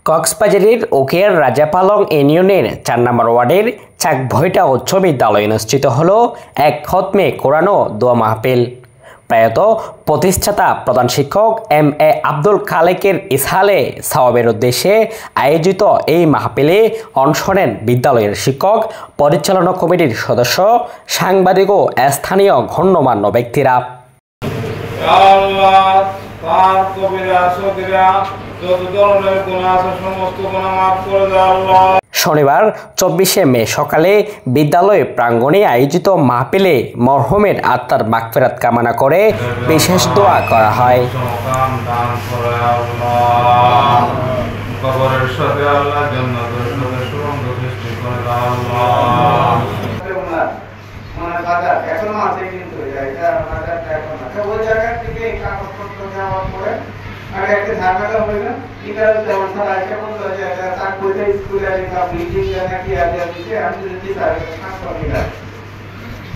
কক্সবাজারের ওকিয়ার রাজাপালং ইউনিয়নের ৪ নম্বর ওয়ার্ডের চাকভৈটা উচ্চ বিদ্যালয়ে অনুষ্ঠিত হল এক খতমে কোরআন ও দোয়া মাহফিল। প্রয়াত প্রতিষ্ঠাতা প্রধান শিক্ষক এম.এ. আব্দুল খালেকের ইসহালে সওয়াবের উদ্দেশ্যে আয়োজিত এই মাহফিলে অংশ নেন বিদ্যালয়ের শিক্ষক, পরিচালনা কমিটির সদস্য, সাংবাদিক ও স্থানীয় গণ্যমান্য ব্যক্তিরা। শনিবার ২৪শে মে সকালে বিদ্যালয় প্রাঙ্গণে আয়োজিত মাহফিলে মরহুমের আত্মার মাগফিরাত কামনা করে বিশেষ দোয়া করা হয়। আগে একটা ঝামেলা হইল ইতার যেমন স্যার আইসা বলল যে তার কইতে স্কুলে একটা বিল্ডিং নাকি আছে দিতে আমি যদি স্যার হাসপাতাল নিলাম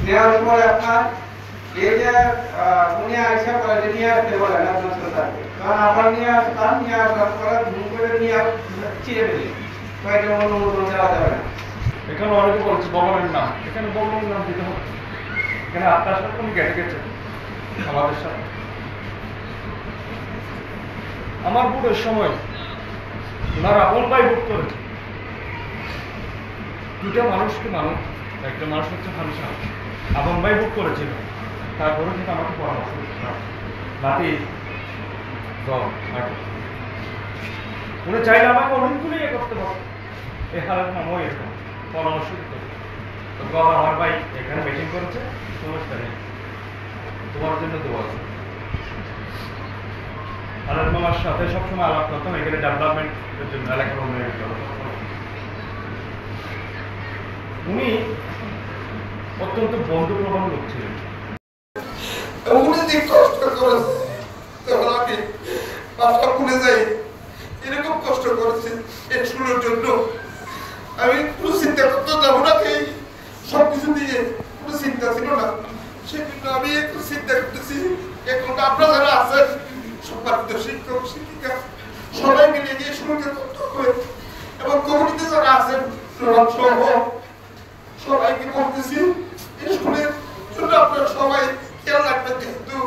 নেওয়ার পরে আপনার এই যে উনি আইসা বলে নিয়ে আসতে বলে না স্যারকে কারণ আবার নিয়ে আসার পরে ঘুম করে নিয়ে চিড়ে দিলে কয়েকটা অনুমোদন দেওয়া যাবে না। এখানে অনেকে বলছে বগলের নাম, এখানে বগলের নাম দিতে হবে। এখানে আপনার সাথে উনি কেটে গেছে আমাদের সাথে। আমার বুটের সময় ওনার আপন ভাই বুট করেছে। দুটা মানুষকে মানুষ, একটা মানুষ হচ্ছে মানুষ আপন ভাই বুট করেছিল, তারপরে কিন্তু আমাকে পরামর্শ নাতি উনি চাইলে আমাকে অনেকগুলো ইয়ে করতে পারো, এই হালের নামও এরকম পরামর্শ দিতে। তো বাবা আমার ভাই এখানে মিটিং করেছে, সমস্যা নেই, তোমার জন্য দোয়া আছে। আলাদ মামার সাথে সবসময় আলাপ করতাম এখানে ডেভেলপমেন্টের জন্য, এলাকার উন্নয়নের জন্য। উনি অত্যন্ত বন্ধুপ্রবণ লোক ছিলেন। উনি যে কষ্ট করেছে তখন আমি বাসা ভুলে যাই, এরকম কষ্ট করেছে এই স্কুলের জন্য। আমি কোনো চিন্তা করতে যাবো না, সব কিছু দিয়ে কোনো চিন্তা ছিল না, সেজন্য আমি একটু চিন্তা করতেছি। এখন আপনারা যারা আছেন সম্মানিত শিক্ষক শিক্ষিকা সবাই মিলে গিয়ে স্কুলকে করতে হবে এবং কমিটিতে যারা আছেন সবাইকে বলতেছি স্কুলের জন্য আপনারা সবাই খেয়াল রাখবেন। যেহেতু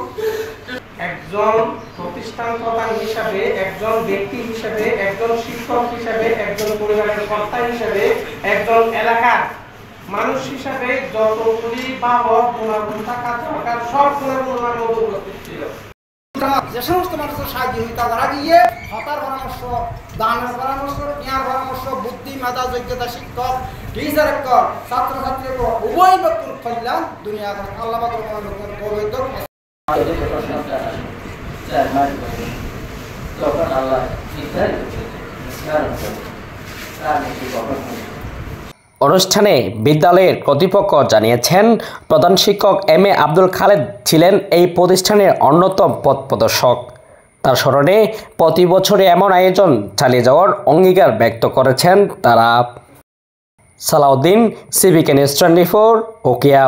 একজন প্রতিষ্ঠান প্রধান হিসাবে, একজন ব্যক্তি হিসাবে, একজন শিক্ষক হিসাবে, একজন পরিবারের কর্তা হিসাবে, একজন এলাকার মানুষ হিসাবে যতগুলি বাবদ গুণাগুণ থাকা দরকার সব গুণাগুণের মধ্যে উপস্থিত ছিল। যে সমস্ত মানুষের সাহায্য হই তারা গিয়ে হতার পরামর্শ, দানের পরামর্শ, জ্ঞার পরামর্শ, বুদ্ধি, মেধা, যোগ্যতা, শিক্ষক, টিচারের কর, ছাত্রছাত্রীর উভয় ব্যক্তির কল্যাণ দুনিয়া আল্লাহ অনুষ্ঠানে বিদ্যালয়ের কর্তৃপক্ষ জানিয়েছেন, প্রধান শিক্ষক এম.এ. আব্দুল খালেক ছিলেন এই প্রতিষ্ঠানের অন্যতম পথ প্রদর্শক। তার স্মরণে প্রতি বছরে এমন আয়োজন চালিয়ে যাওয়ার অঙ্গীকার ব্যক্ত করেছেন তারা। সালাউদ্দিন, সিভিকে নিউজ 24, ওকিয়া।